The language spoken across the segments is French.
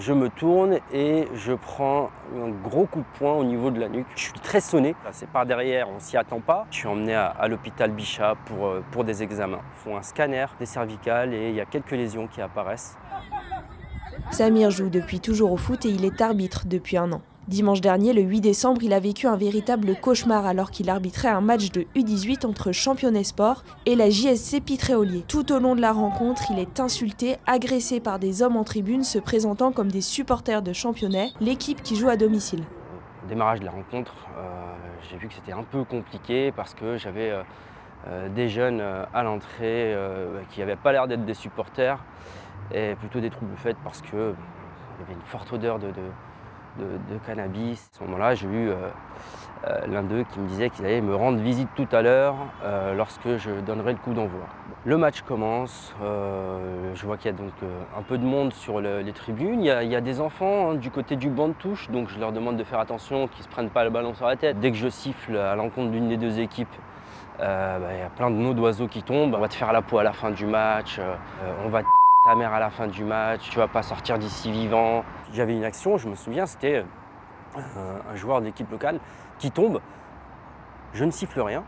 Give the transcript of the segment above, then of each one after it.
Je me tourne et je prends un gros coup de poing au niveau de la nuque. Je suis très sonné, c'est par derrière, on s'y attend pas. Je suis emmené à l'hôpital Bichat pour des examens. Ils font un scanner des cervicales et il y a quelques lésions qui apparaissent. Samir joue depuis toujours au foot et il est arbitre depuis un an. Dimanche dernier, le 8 décembre, il a vécu un véritable cauchemar alors qu'il arbitrait un match de U18 entre Championnet Sport et la JSC Pitréolier. Tout au long de la rencontre, il est insulté, agressé par des hommes en tribune se présentant comme des supporters de Championnet, l'équipe qui joue à domicile. Au démarrage de la rencontre, j'ai vu que c'était un peu compliqué parce que j'avais des jeunes à l'entrée qui n'avaient pas l'air d'être des supporters et plutôt des troubles faits parce qu'il y avait une forte odeur de cannabis. À ce moment-là, j'ai eu l'un d'eux qui me disait qu'il allait me rendre visite tout à l'heure lorsque je donnerai le coup d'envoi. Le match commence, je vois qu'il y a donc un peu de monde sur les tribunes. Il y a des enfants du côté du banc de touche, donc je leur demande de faire attention qu'ils ne se prennent pas le ballon sur la tête. Dès que je siffle à l'encontre d'une des deux équipes, il y a plein de noms d'oiseaux qui tombent. On va te faire la peau à la fin du match, on va ta mère à la fin du match, tu vas pas sortir d'ici vivant. J'avais une action, je me souviens, c'était un joueur d'équipe locale qui tombe. Je ne siffle rien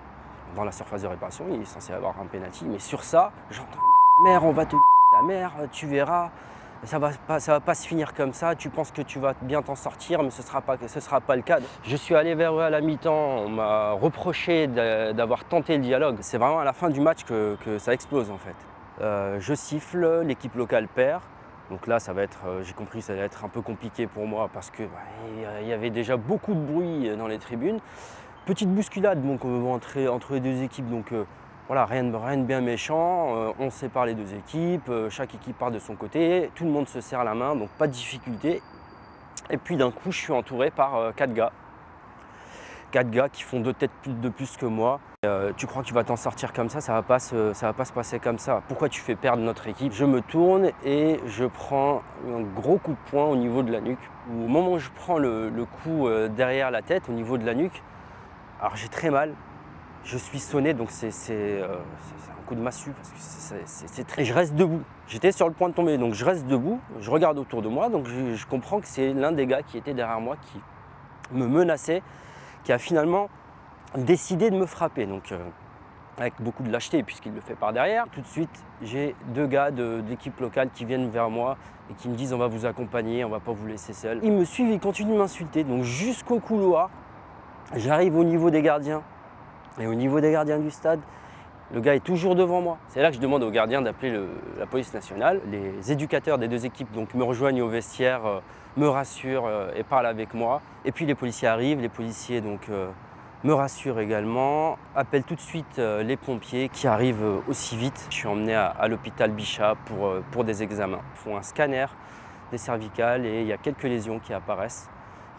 dans la surface de réparation, il est censé avoir un penalty, mais sur ça, j'entends ta mère, on va te ta mère, tu verras, ça va pas se finir comme ça, tu penses que tu vas bien t'en sortir, mais ce sera pas le cas. Je suis allé vers eux à la mi-temps, on m'a reproché d'avoir tenté le dialogue. C'est vraiment à la fin du match que ça explose en fait. Je siffle, l'équipe locale perd. Donc là, j'ai compris que ça allait être un peu compliqué pour moi parce qu'il y avait déjà beaucoup de bruit dans les tribunes. Petite bousculade donc, entre les deux équipes, donc voilà, rien de bien méchant. On sépare les deux équipes, chaque équipe part de son côté, tout le monde se serre la main, donc pas de difficulté. Et puis d'un coup, je suis entouré par 4 gars. 4 gars qui font 2 têtes de plus que moi. Tu crois que tu vas t'en sortir comme ça va pas se passer comme ça. Pourquoi tu fais perdre notre équipe? Je me tourne et je prends un gros coup de poing au niveau de la nuque. Au moment où je prends le coup derrière la tête, au niveau de la nuque, alors j'ai très mal. Je suis sonné, donc c'est un coup de massue parce que c'est très. Je reste debout. J'étais sur le point de tomber, donc je reste debout. Je regarde autour de moi, donc je comprends que c'est l'un des gars qui était derrière moi qui me menaçait, qui a finalement décidé de me frapper, donc avec beaucoup de lâcheté puisqu'il le fait par derrière. Tout de suite, j'ai 2 gars d'équipe locale qui viennent vers moi et qui me disent on va vous accompagner, on va pas vous laisser seul. Ils me suivent, ils continuent de m'insulter, donc jusqu'au couloir, j'arrive au niveau des gardiens et au niveau des gardiens du stade, le gars est toujours devant moi. C'est là que je demande aux gardiens d'appeler la police nationale. Les éducateurs des 2 équipes donc, me rejoignent au vestiaire, me rassurent et parlent avec moi. Et puis les policiers arrivent, les policiers donc, me rassurent également, appellent tout de suite les pompiers qui arrivent aussi vite. Je suis emmené à l'hôpital Bichat pour des examens. Ils font un scanner des cervicales et il y a quelques lésions qui apparaissent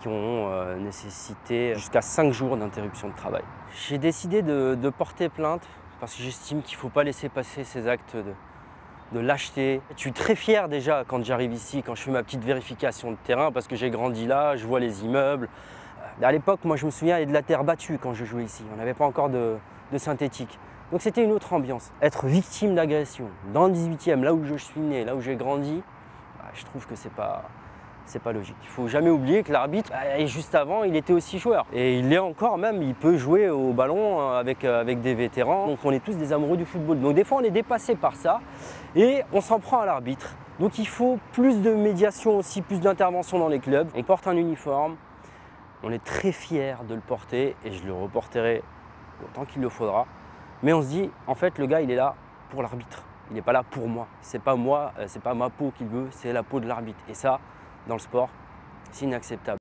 qui ont nécessité jusqu'à 5 jours d'interruption de travail. J'ai décidé de porter plainte parce que j'estime qu'il ne faut pas laisser passer ces actes de lâcheté. Je suis très fier déjà quand j'arrive ici, quand je fais ma petite vérification de terrain parce que j'ai grandi là, je vois les immeubles. À l'époque, moi je me souviens, il y avait de la terre battue quand je jouais ici. On n'avait pas encore de synthétique. Donc c'était une autre ambiance. Être victime d'agression dans le 18e, là où je suis né, là où j'ai grandi, je trouve que c'est pas logique. Il ne faut jamais oublier que l'arbitre, juste avant, il était aussi joueur. Et il l'est encore même, il peut jouer au ballon avec des vétérans. Donc on est tous des amoureux du football. Donc des fois on est dépassé par ça et on s'en prend à l'arbitre. Donc il faut plus de médiation aussi, plus d'intervention dans les clubs. On porte un uniforme, on est très fiers de le porter et je le reporterai autant qu'il le faudra. Mais on se dit, en fait le gars il est là pour l'arbitre. Il n'est pas là pour moi. C'est pas moi, c'est pas ma peau qu'il veut, c'est la peau de l'arbitre. Et ça, dans le sport, c'est inacceptable.